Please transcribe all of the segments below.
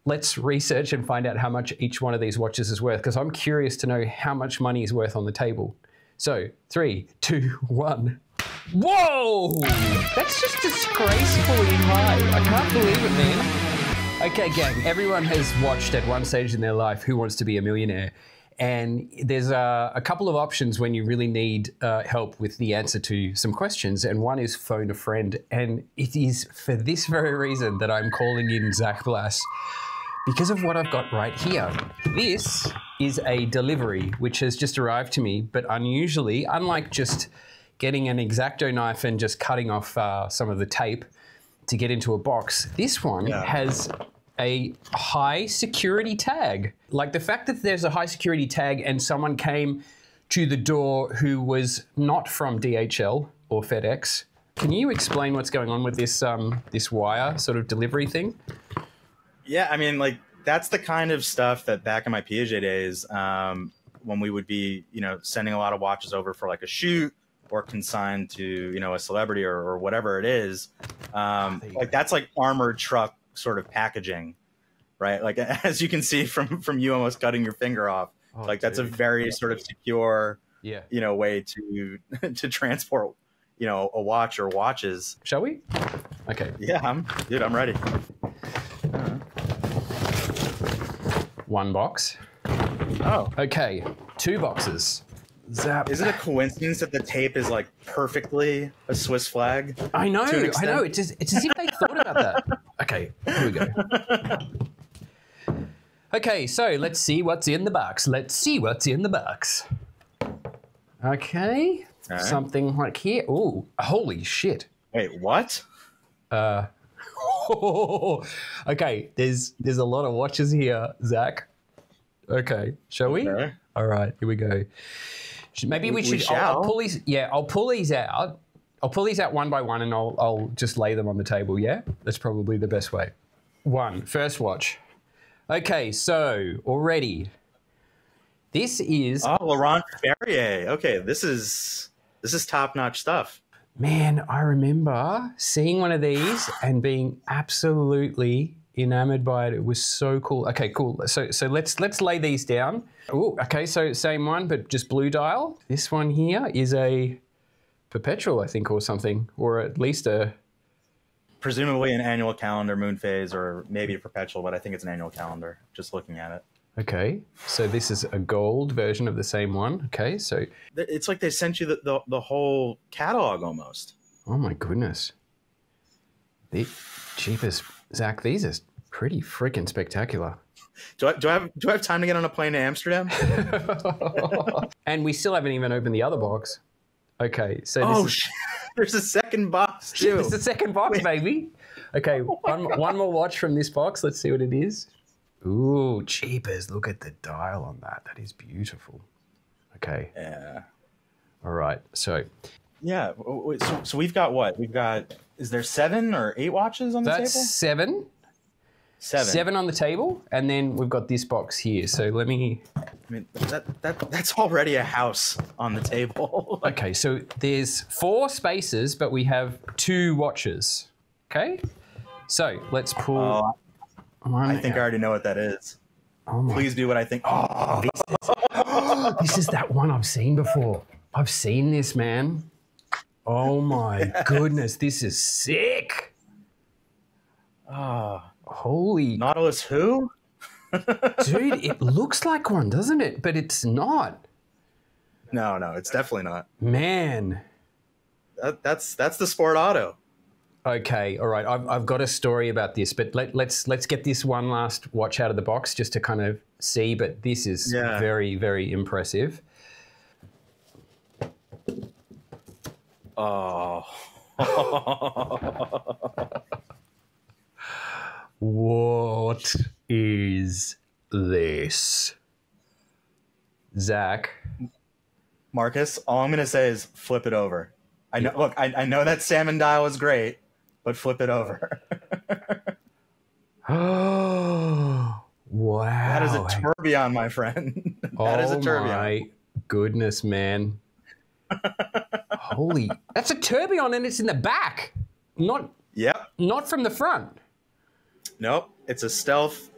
let's research and find out how much each one of these watches is worth, because I'm curious to know how much money is worth on the table. So 3, 2, 1. Whoa! That's just disgracefully high. I can't believe it, man. Okay, gang, everyone has watched at one stage in their life Who Wants to Be a Millionaire? And there's a couple of options when you really need help with the answer to some questions. And one is phone a friend. And it is for this very reason that I'm calling in Zach Blass, because of what I've got right here. This is a delivery which has just arrived to me, but unusually, unlike just getting an X-Acto knife and just cutting off some of the tape to get into a box, this one has a high security tag. Like the fact that there's a high security tag and someone came to the door who was not from DHL or FedEx. Can you explain what's going on with this this wire sort of delivery thing? Yeah, I mean, like that's the kind of stuff that back in my Piaget days, when we would be, sending a lot of watches over for like a shoot or consigned to, a celebrity or whatever it is, like that's like armored truck sort of packaging, right? Like as you can see from you almost cutting your finger off, like that's a very sort of secure, way to transport, a watch or watches. Shall we? Okay. Yeah, I'm ready. One box. Oh. Okay, 2 boxes. Zap. Is it a coincidence that the tape is like perfectly a Swiss flag? I know. It's as if they thought about that. Okay, here we go. Okay, so let's see what's in the box. Okay, something like here. Ooh, holy shit. Wait, what? Okay, there's a lot of watches here, Zach. Okay, shall we? All right, here we go. Maybe we should. I'll pull these. Yeah, I'll pull these out. I'll pull these out one by one, and I'll just lay them on the table. Yeah, that's probably the best way. First watch. Okay, so already, this is Laurent Ferrier. Okay, this is top-notch stuff. Man, I remember seeing one of these and being absolutely enamored by it. It was so cool. Okay, cool. So let's lay these down. Oh, okay, so same one, but just blue dial. This one here is a perpetual, I think, or something, or at least a... Presumably an annual calendar moon phase, or maybe a perpetual, but I think it's an annual calendar, just looking at it. Okay, so this is a gold version of the same one. Okay, so... It's like they sent you the whole catalog almost. Oh my goodness. The cheapest... Zach, these are pretty freaking spectacular. Do I have time to get on a plane to Amsterdam? And we still haven't even opened the other box. Okay, so there's a second box too. There's a second box, baby. Okay, one more watch from this box. Let's see what it is. Ooh, cheapers. Look at the dial on that. That is beautiful. Okay. Yeah. All right. So. Yeah. So we've got what? Is there 7 or 8 watches on the table? That's 7. 7 on the table, and then we've got this box here. So let me... I mean, that's already a house on the table. Okay, so there's 4 spaces, but we have 2 watches. Okay? So let's pull... I think I already know what that is. Please do what I think. This is that one I've seen before. I've seen this, man. Oh my goodness, this is sick. Holy... Nautilus who? Dude, it looks like one, doesn't it? But it's not. No, it's definitely not. Man. That's the Sport Auto. Okay, all right. I've got a story about this, but let's get this one last watch out of the box just to kind of see, but this is very, very impressive. Oh. What is this? Zach? Marcus, all I'm going to say is flip it over. I know. Look, I know that salmon dial is great, but flip it over. Oh, wow. That is a tourbillon, my friend. That is a tourbillon. Oh, my goodness, man. Holy, that's a tourbillon and it's in the back. Not from the front. Nope. It's a stealth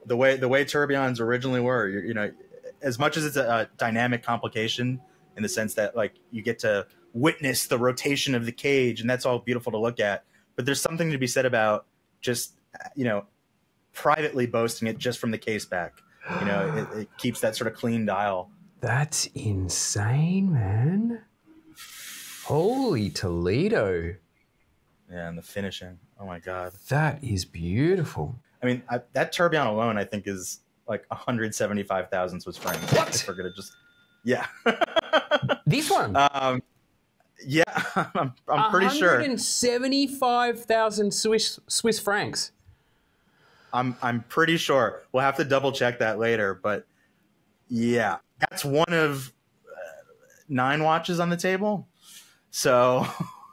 the way tourbillons originally were. You know, as much as it's a dynamic complication in the sense that like you get to witness the rotation of the cage, and that's all beautiful to look at. But there's something to be said about just, you know, privately boasting it just from the case back. You know, it keeps that sort of clean dial. That's insane, man. Holy Toledo. Yeah, and the finishing. Oh my God. That is beautiful. I mean, that tourbillon alone, I think, is like 175,000 Swiss francs. What? If we're gonna just, yeah. This one? Yeah, I'm pretty sure. 175,000 Swiss francs. I'm pretty sure. We'll have to double check that later, but yeah, that's one of 9 watches on the table. So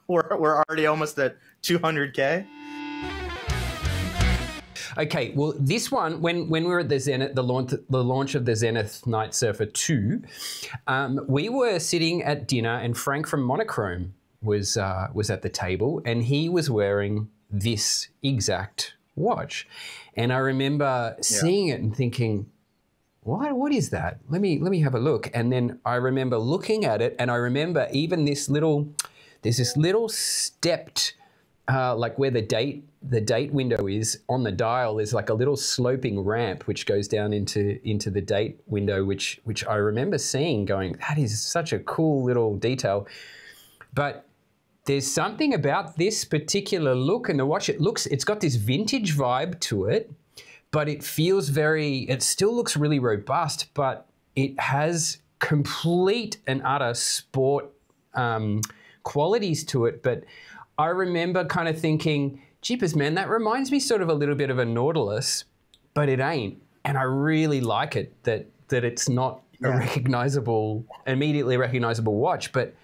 we're already almost at 200K. Okay, well, this one, when we were at the Zenith, the launch of the Zenith Night Surfer 2, we were sitting at dinner, and Frank from Monochrome was at the table, and he was wearing this exact watch, and I remember seeing it and thinking, what is that? Let me have a look. And then I remember looking at it, and I remember even there's this little stepped, like where the date window is on the dial, there's like a little sloping ramp which goes down into the date window, which I remember seeing, going, that is such a cool little detail. But there's something about this particular look in the watch. It's got this vintage vibe to it, but it still looks really robust, but it has complete and utter sport qualities to it. But I remember kind of thinking, jeepers, man, that reminds me sort of a little bit of a Nautilus, but it ain't. And I really like it that it's not a immediately recognizable watch. But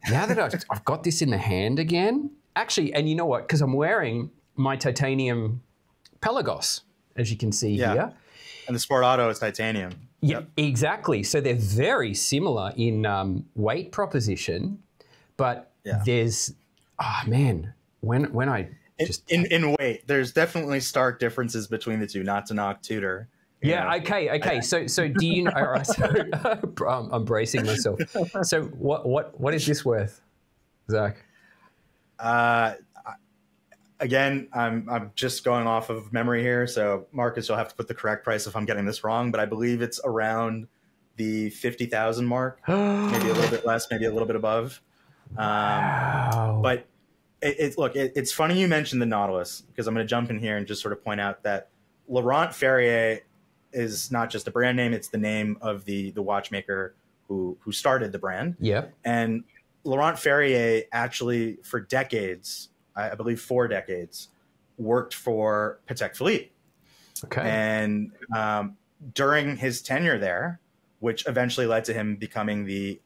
now that I've got this in the hand again, actually, and you know what? Because I'm wearing my titanium Pelagos, as you can see here. And the Sport Auto is titanium. Yeah, exactly. So they're very similar in weight proposition, but there's, when I just... In weight, there's definitely stark differences between the two, not to knock Tudor. Yeah, okay. So do you know... All right, so I'm bracing myself. So what is this worth, Zach? Again, I'm just going off of memory here, so Marcus, you'll have to put the correct price if I'm getting this wrong, but I believe it's around the 50,000 mark, maybe a little bit less, maybe a little bit above. Wow. But it's funny you mentioned the Nautilus, because I'm going to jump in here and just sort of point out that Laurent Ferrier is not just a brand name; it's the name of the watchmaker who started the brand. Yeah. And Laurent Ferrier actually, for decades, I believe 4 decades, worked for Patek Philippe. Okay. And during his tenure there, which eventually led to him becoming the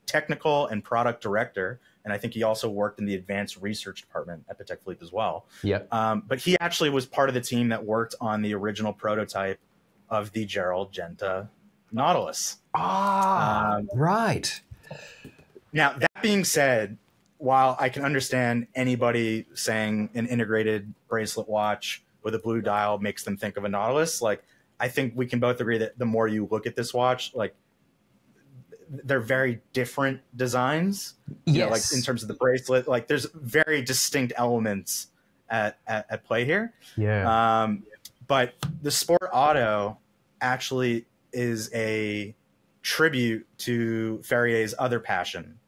technical and product director, and I think he also worked in the advanced research department at Patek Philippe as well. Yeah. But he actually was part of the team that worked on the original prototype of the Gerald Genta Nautilus. Right. Now, that being said, while I can understand anybody saying an integrated bracelet watch with a blue dial makes them think of a Nautilus, like, I think we can both agree that the more you look at this watch, like, they're very different designs. Yes. You know, like in terms of the bracelet, like there's very distinct elements at play here. Yeah. But the Sport Auto actually is a tribute to Ferrier's other passion,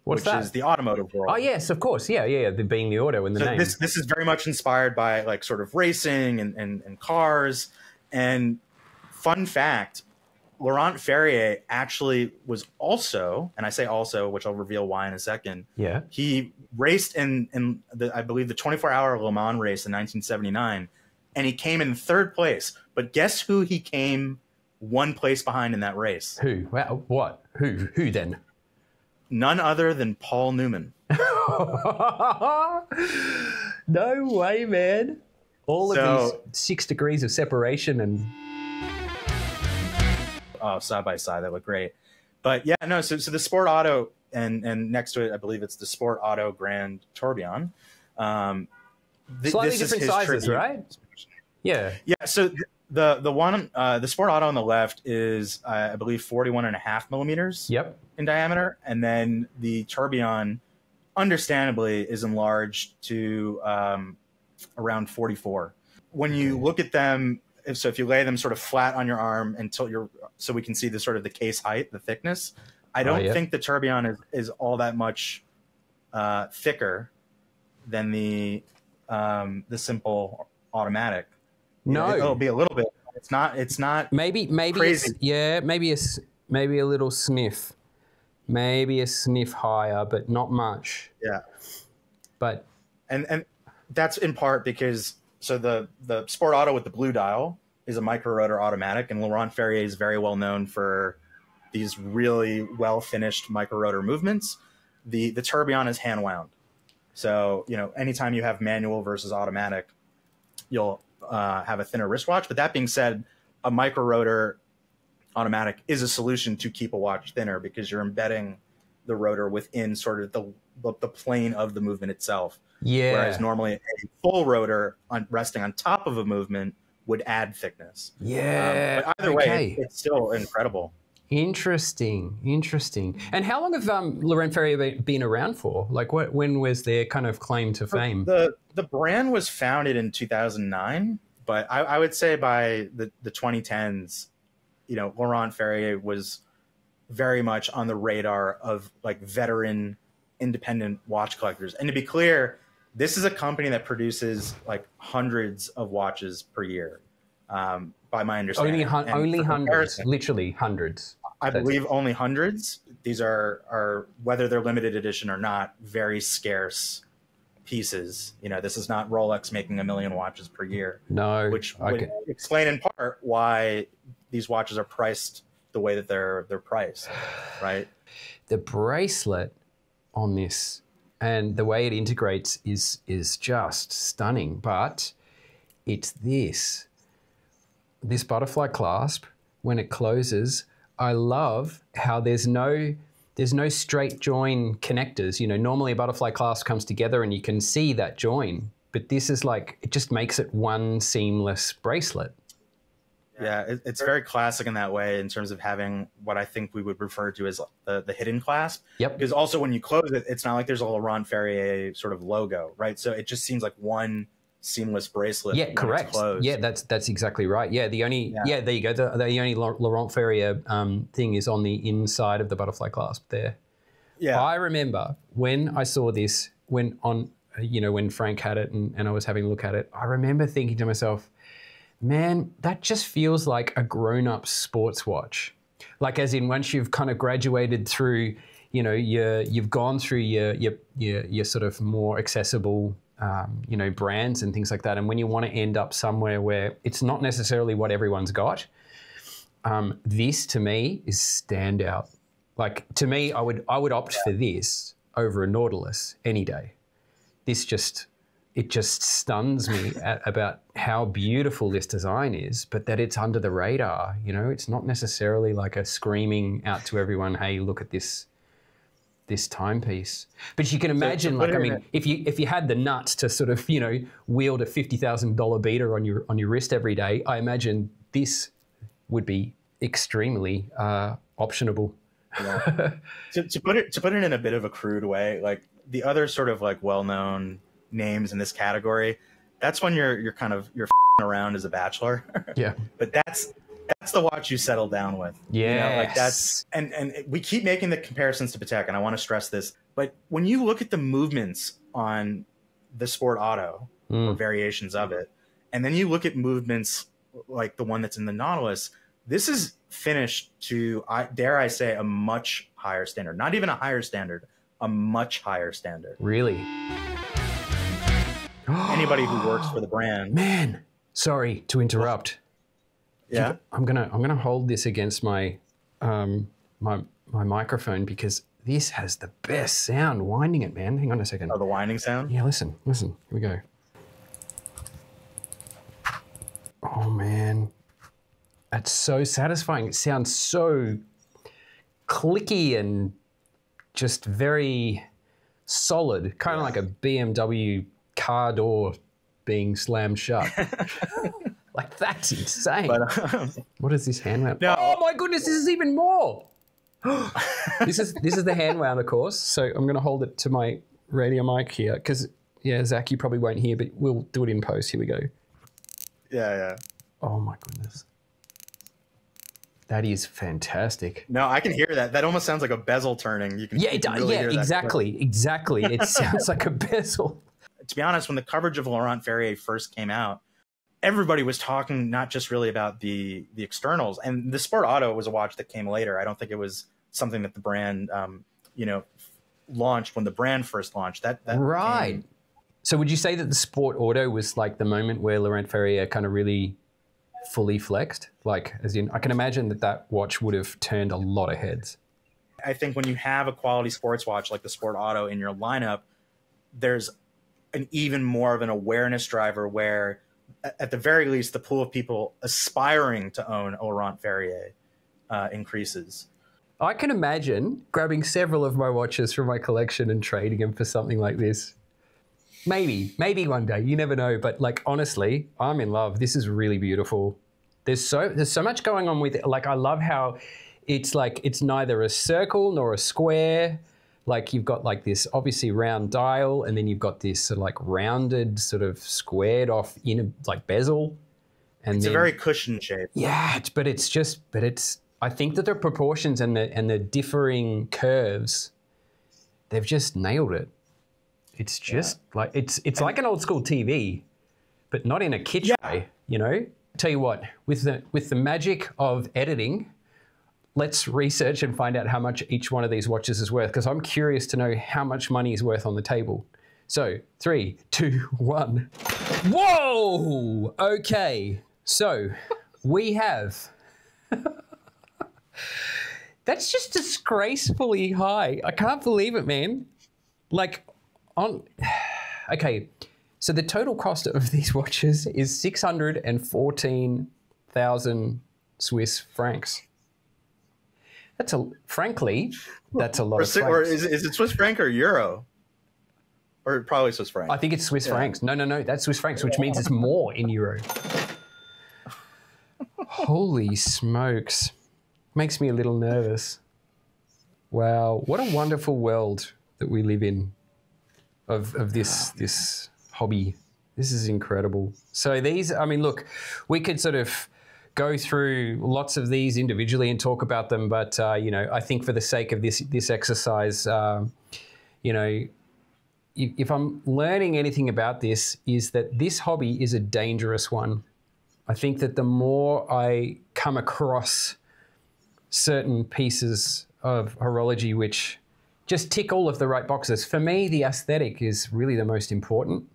which is the automotive world. Oh yes, of course. Yeah. Being the auto in the name. This is very much inspired by like sort of racing and cars. And fun fact, Laurent Ferrier actually was also, and I say also, which I'll reveal why in a second. Yeah. He raced in I believe the 24-hour Le Mans race in 1979, and he came in 3rd place. But guess who he came 1 place behind in that race? Who? Well, what? Who then? None other than Paul Newman. No way, man. All of these 6 degrees of separation and... Oh, side by side, that look great. But yeah, no, so the Sport Auto and next to it, I believe it's the Sport Auto Grand Tourbillon. Slightly different sizes, right? Yeah. Yeah. So the one the Sport Auto on the left is I believe 41.5 millimeters Yep. in diameter, and then the Tourbillon, understandably, is enlarged to around 44. When you look at them, if you lay them sort of flat on your arm until so we can see the sort of the case height, the thickness. I don't think the Tourbillon is all that much thicker than the simple automatic. No, It'll be a little bit. It's not. Maybe crazy. maybe a little sniff, maybe a sniff higher, but not much. Yeah. But and that's in part because the Sport Auto with the blue dial is a micro rotor automatic, and Laurent Ferrier is very well known for these really well finished micro rotor movements. The Tourbillon is hand wound, so anytime you have manual versus automatic, you'll have a thinner wristwatch. But that being said, a micro rotor automatic is a solution to keep a watch thinner because you're embedding the rotor within sort of the plane of the movement itself. yeah, Whereas normally a full rotor resting on top of a movement would add thickness. Yeah. But either way, it's still incredible. Interesting. And how long have Laurent Ferrier been around for? Like, when was their kind of claim to fame? The brand was founded in 2009, but I would say by the 2010s, Laurent Ferrier was very much on the radar of like veteran independent watch collectors. And to be clear, this is a company that produces like hundreds of watches per year, by my understanding. Only hundreds, literally hundreds. I believe only hundreds. These are, whether they're limited edition or not, very scarce pieces. This is not Rolex making 1 million watches per year. No. Which would explain in part why these watches are priced the way that they're priced, right? The bracelet on this and the way it integrates is just stunning. But it's this butterfly clasp when it closes. I love how there's no straight join connectors. Normally a butterfly clasp comes together and you can see that join, but this is like, it just makes it one seamless bracelet. Yeah, it's very classic in that way in terms of having what I think we would refer to as the hidden clasp. Yep. Because also when you close it, it's not like there's a Laurent Ferrier sort of logo, right? So it just seems like one seamless bracelet. Yeah, correct. Yeah, that's exactly right. Yeah, there you go. The only Laurent Ferrier thing is on the inside of the butterfly clasp there. Yeah. I remember when I saw this, when Frank had it and I was having a look at it, I remember thinking to myself, man, that just feels like a grown-up sports watch. Like, as in, once you've kind of graduated through, you've gone through your sort of more accessible brands and things like that. And when you want to end up somewhere where it's not necessarily what everyone's got, this to me is standout. Like, to me, I would opt for this over a Nautilus any day. It just stuns me about how beautiful this design is, but that it's under the radar. It's not necessarily like a screaming out to everyone, hey, look at this timepiece. But you can imagine, if you had the nuts to sort of, wield a $50,000 beater on your wrist every day, I imagine this would be extremely optionable. Yeah. to put it in a bit of a crude way, like the other sort of like well-known names in this category, that's when you're around as a bachelor. Yeah. But that's the watch you settle down with. Yeah. Like that's and we keep making the comparisons to Patek, and I want to stress this, but when you look at the movements on the Sport Auto or variations of it, and then you look at movements like the one that's in the Nautilus, this is finished to, dare I say, a much higher standard. Not even a higher standard, a much higher standard. Really? Anybody who works for the brand. Man, sorry to interrupt. Yeah. I'm gonna hold this against my my microphone because this has the best sound winding it, man. Hang on a second. Oh, the winding sound? Yeah, listen. Here we go. Oh man. That's so satisfying. It sounds so clicky and just very solid, kind of like a BMW car door being slammed shut. Like, that's insane. But what is this hand wound? No. Oh my goodness, this is even more. This is the hand wound, of course. So I'm going to hold it to my radio mic here because, yeah, Zach, you probably won't hear, but we'll do it in post. Here we go. Yeah. Oh my goodness. That is fantastic. No, I can hear that. That almost sounds like a bezel turning. You can really hear that. Exactly. It sounds like a bezel. To be honest, when the coverage of Laurent Ferrier first came out, everybody was talking not just really about the externals. And the Sport Auto was a watch that came later. I don't think it was something that the brand, launched when the brand first launched. That right. came. So would you say that the Sport Auto was like the moment where Laurent Ferrier kind of really fully flexed? Like, as in, I can imagine that watch would have turned a lot of heads. I think when you have a quality sports watch like the Sport Auto in your lineup, there's an even more of an awareness driver where, at the very least, the pool of people aspiring to own a Laurent Ferrier increases. I can imagine grabbing several of my watches from my collection and trading them for something like this. Maybe one day, you never know. But like, honestly, I'm in love. This is really beautiful. There's so much going on with it. Like, I love how it's like, it's neither a circle nor a square. Like, you've got like this obviously round dial, and then you've got this sort of like rounded, sort of squared off inner like bezel. And it's then, a very cushion shape. Yeah, but I think that the proportions and the differing curves, they've just nailed it. It's just like, it's like an old school TV, but not in a kitsch way, you know? Tell you what, with the magic of editing, let's research and find out how much each one of these watches is worth, because I'm curious to know how much money is worth on the table. So 3, 2, 1. Whoa! Okay, so we have... That's just disgracefully high. I can't believe it, man. Like, okay, so the total cost of these watches is 614,000 Swiss francs. Frankly, that's a lot of francs. Or is it Swiss franc or euro? Or probably Swiss franc. I think it's Swiss francs. No, that's Swiss francs, which means it's more in euro. Holy smokes. Makes me a little nervous. Wow, what a wonderful world that we live in of this hobby. This is incredible. So these, I mean, look, we could sort of go through lots of these individually and talk about them, but I think for the sake of this exercise, if I'm learning anything about this, is that this hobby is a dangerous one. I think that the more I come across certain pieces of horology which just tick all of the right boxes, for me, the aesthetic is really the most important.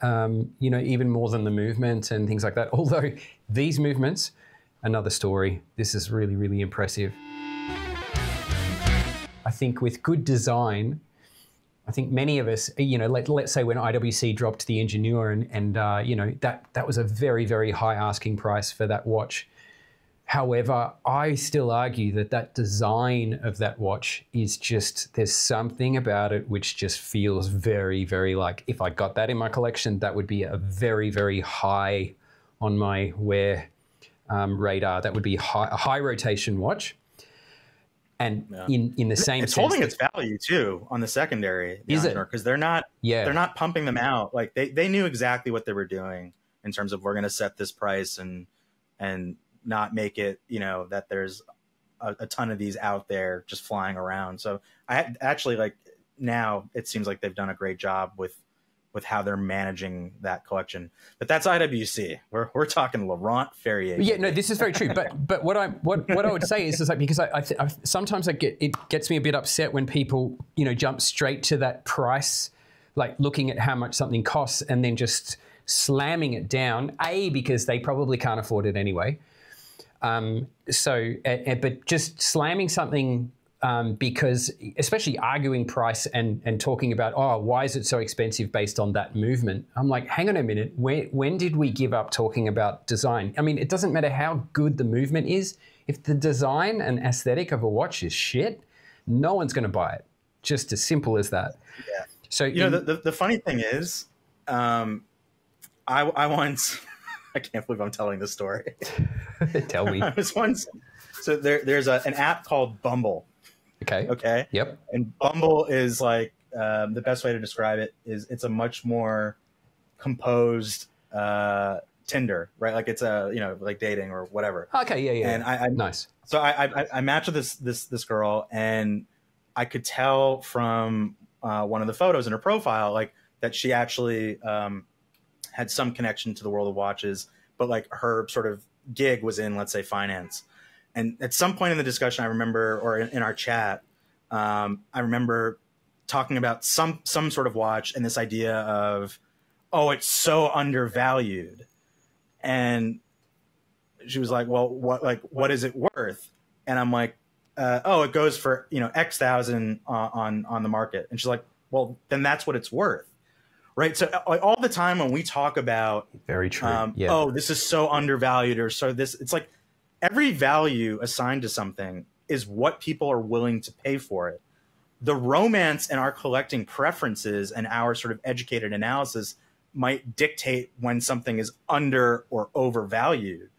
Even more than the movement and things like that. Although these movements, another story. This is really, really impressive. I think with good design, I think many of us, let's say when IWC dropped the Ingenieur and that was a very, very high asking price for that watch. However, I still argue that design of that watch is just, there's something about it which just feels very, very like, if I got that in my collection, that would be a very, very high on my wear radar. That would be a high rotation watch. And in the same sense, it's holding its value too on the secondary. Is it? Because they're not pumping them out. Like they knew exactly what they were doing in terms of, we're going to set this price and not make it, that there's a ton of these out there just flying around. So I actually, like, now it seems like they've done a great job with how they're managing that collection. But that's IWC. We're talking Laurent Ferrier. Yeah, no, this is very true. But what I would say is like, because I sometimes it gets me a bit upset when people jump straight to that price, like looking at how much something costs and then just slamming it down. Because they probably can't afford it anyway. But just slamming something because, especially arguing price and talking about, why is it so expensive based on that movement? I'm like, hang on a minute. When did we give up talking about design? I mean, it doesn't matter how good the movement is. If the design and aesthetic of a watch is shit, no one's going to buy it. Just as simple as that. Yeah. So, the funny thing is, I once I can't believe I'm telling this story. Tell me. I was once, so there's an app called Bumble. Okay. Okay. Yep. And Bumble is like, the best way to describe it is it's a much more composed Tinder, right? Like it's a, like dating or whatever. Okay. Yeah. Yeah. And I nice. So I matched with this girl, and I could tell from one of the photos in her profile, like that she actually had some connection to the world of watches, but like her sort of gig was in, let's say, finance. And at some point in the discussion, I remember, or in our chat, I remember talking about some sort of watch and this idea of, oh, it's so undervalued. And she was like, well, what is it worth? And I'm like, oh, it goes for, X thousand on the market. And she's like, well, then that's what it's worth. Right. So all the time when we talk about, very true. Oh, this is so undervalued, or so this, it's like every value assigned to something is what people are willing to pay for it. The romance and our collecting preferences and our sort of educated analysis might dictate when something is under or overvalued.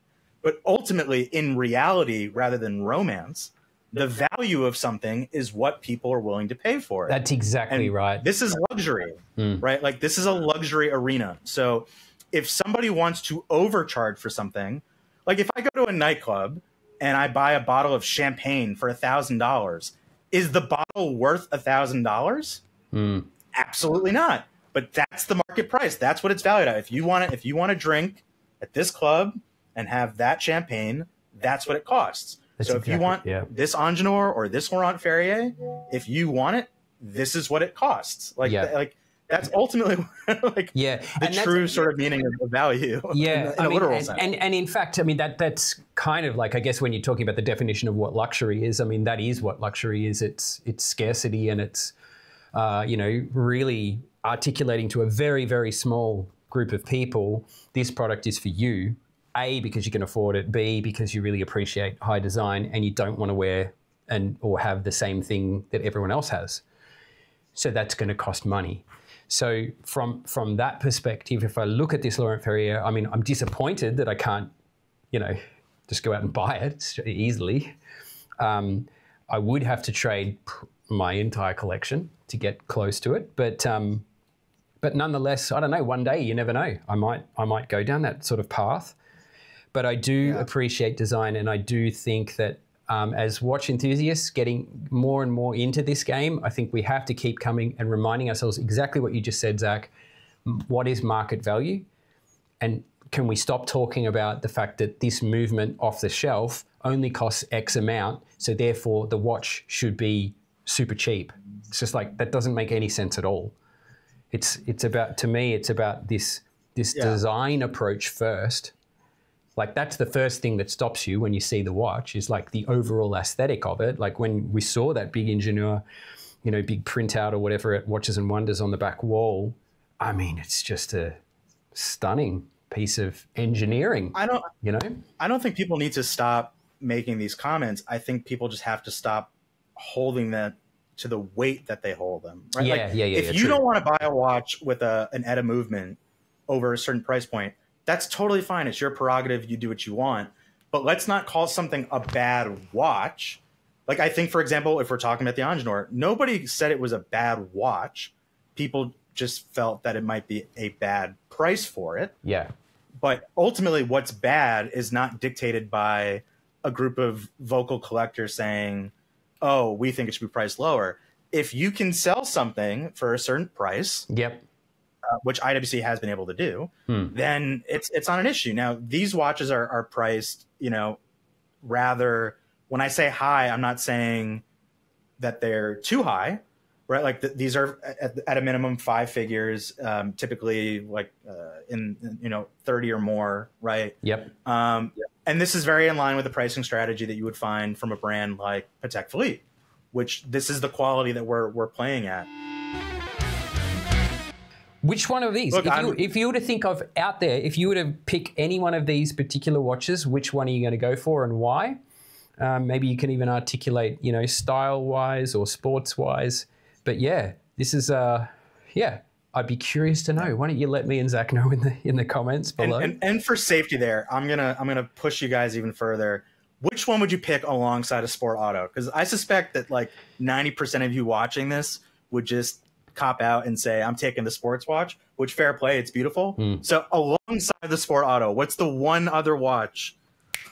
But ultimately, in reality, rather than romance, the value of something is what people are willing to pay for it. That's exactly right. This is luxury, right? Like this is a luxury arena. So if somebody wants to overcharge for something, like if I go to a nightclub and I buy a bottle of champagne for $1,000, is the bottle worth $1,000? Absolutely not. But that's the market price. That's what it's valued at. If you want to drink at this club and have that champagne, that's what it costs. That's so if you want this Angenour or this Laurent Ferrier, if you want it, this is what it costs. Like that's ultimately the true sort of meaning of value. Yeah, in a literal sense. And in fact, I mean that's kind of like, I guess when you're talking about the definition of what luxury is, I mean that is what luxury is. It's scarcity, and it's really articulating to a very, very small group of people, this product is for you. A, because you can afford it. B, because you really appreciate high design and you don't want to wear or have the same thing that everyone else has. So that's going to cost money. So from that perspective, if I look at this Laurent Ferrier, I mean, I'm disappointed that I can't, just go out and buy it easily. I would have to trade my entire collection to get close to it, but nonetheless, I don't know. One day, you never know. I might go down that sort of path. But I do appreciate design, and I do think that as watch enthusiasts getting more and more into this game, I think we have to keep coming and reminding ourselves exactly what you just said, Zach. What is market value? And can we stop talking about the fact that this movement off the shelf only costs X amount, so therefore the watch should be super cheap? It's just like, that doesn't make any sense at all. It's about, to me, it's about this design approach first. Like that's the first thing that stops you when you see the watch, is like the overall aesthetic of it. Like when we saw that big Ingenieur, big printout or whatever at Watches and Wonders on the back wall, I mean, it's just a stunning piece of engineering. I don't think people need to stop making these comments. I think people just have to stop holding that to the weight that they hold them. Right? If you don't want to buy a watch with an ETA movement over a certain price point, that's totally fine. It's your prerogative. You do what you want. But let's not call something a bad watch. Like I think, for example, if we're talking about the Angenour, nobody said it was a bad watch. People just felt that it might be a bad price for it. Yeah. But ultimately, what's bad is not dictated by a group of vocal collectors saying, oh, we think it should be priced lower. If you can sell something for a certain price, which IWC has been able to do, then it's not an issue. Now, these watches are priced, rather, when I say high, I'm not saying that they're too high, right? Like these are at a minimum 5 figures, typically like in 30 or more, right? Yep. And this is very in line with the pricing strategy that you would find from a brand like Patek Philippe, which this is the quality that we're playing at. Which one of these? Look, if you were to think of out there, if you were to pick any one of these particular watches, which one are you going to go for and why? Maybe you can even articulate, style-wise or sports-wise. But yeah, this is, I I'd be curious to know. Why don't you let me and Zach know in the comments below? And for safety there, I'm gonna push you guys even further. Which one would you pick alongside a Sport Auto? Because I suspect that like 90% of you watching this would just cop out and say, I'm taking the sports watch, which fair play, it's beautiful. So alongside the Sport Auto, what's the one other watch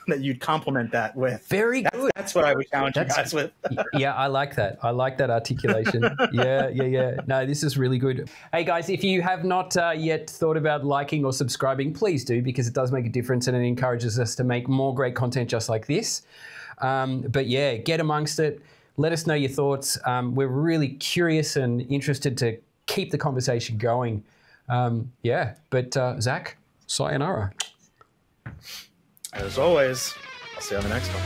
that you'd complement that with? Very good. That's what I would challenge you guys with. Yeah, I like that. I like that articulation. Yeah. No, this is really good. Hey, guys, if you have not yet thought about liking or subscribing, please do, because it does make a difference and it encourages us to make more great content just like this. But yeah, get amongst it. Let us know your thoughts. We're really curious and interested to keep the conversation going. But Zach, sayonara. As always, I'll see you on the next one.